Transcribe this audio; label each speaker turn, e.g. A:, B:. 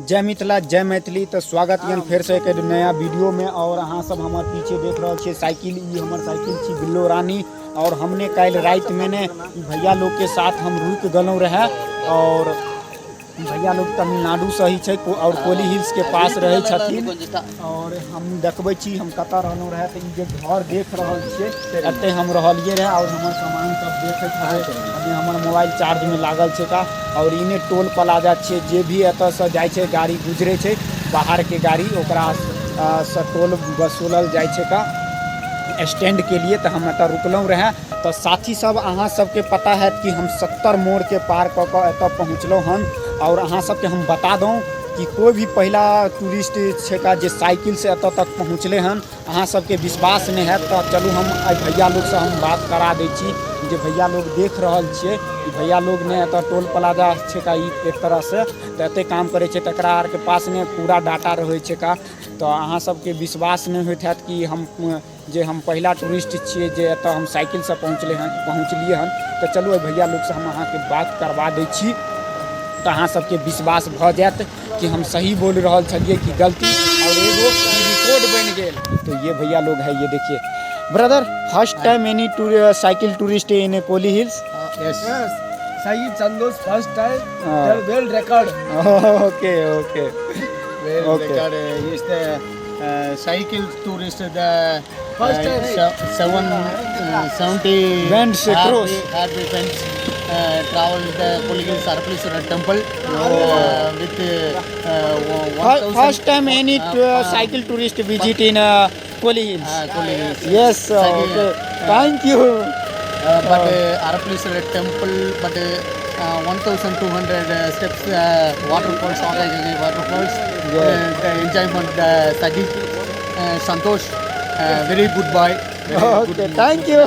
A: जय मिथिला जय मैथिली। तो स्वागत यन फिर से एक नया वीडियो में। और अहाँ सब हमारे पीछे देख रहे छे साइकिल, ये हमार साइकिल छी बिल्लो रानी। और हमने कल रात में ने भैया लोग के साथ हम रुक गलों रहे। और भैया लोग तमिलनाडु से ही छे और कोली हिल्स के पास रहे छथिन। और हम देखबै छी हम कतऽ रहलहुँ रहे। तो ये घर देख रहल छियै, एते हम रहलिए रहे। और हमार सामान सब देखैत रहे। अभी हमार मोबाइल चार्ज में लागल छे का। और इन्हें टोल प्लाजा छे, जे भी एतऽ से जाय छे गाड़ी गुजरे छे बाहर के गाड़ी, ओकरा से टोल वसूलल जाय छे का स्टैंड के लिए। तो हम एतऽ रुकलहुँ रहे। तो साथी सब अहाँ सबके पता है कि हम 70 मोड़ के पार कऽ कऽ एतऽ पहुँचलहुँ हन। और अहाँ सबके हम बता दूँ कि कोई भी पहला टूरिस्ट छे का जे साइकिल से एतऽ तक पहुँचले हन। अहाँ सबके विश्वास नहीं है तो चलू हम भैया लोग से हम बात करा दै छी। जे भैया लोग देख रहल छिए, भैया लोग ने एतऽ टोल प्लाजा छे का एक तरह से तो एते काम करे छे। तकरा आर के पास ने पूरा डाटा रहे छे का। तो अहाँ सबके विश्वास नहीं होत हैत कि हम पहला टूरिस्ट छिए जे एतऽ हम साइकिल से पहुँचलिए हन। तो चलू भैया लोग से हम अहाँ के बात करवा दै छी। तो अहाँ सबके विश्वास भ जात कि हम सही बोल रहा छलिए कि गलती। और एगो रिकॉर्ड बन गए। तो ये भैया लोग है, ये देखिए brother, first time any cycle tourist in कोली hills?
B: Yes. Saeed Sandoz first time. World record.
A: Okay, okay.
B: World
A: Okay.
B: record. He is the cycle tourist. The
C: First time.
B: 70
A: Vents across.
B: Harvey Vents traveled the Kolligil Sarpaleswara temple with 1000.
A: First time any cycle tourist visit in Koli Hills?
B: Kolli Hills.
A: Yes, okay. Thank you.
B: But Arapaleswara temple, but 1200 steps waterfalls, waterfalls.
A: Yeah.
B: The enjoyment, Saeed Santosh, very good boy. Very
A: Okay, thank you.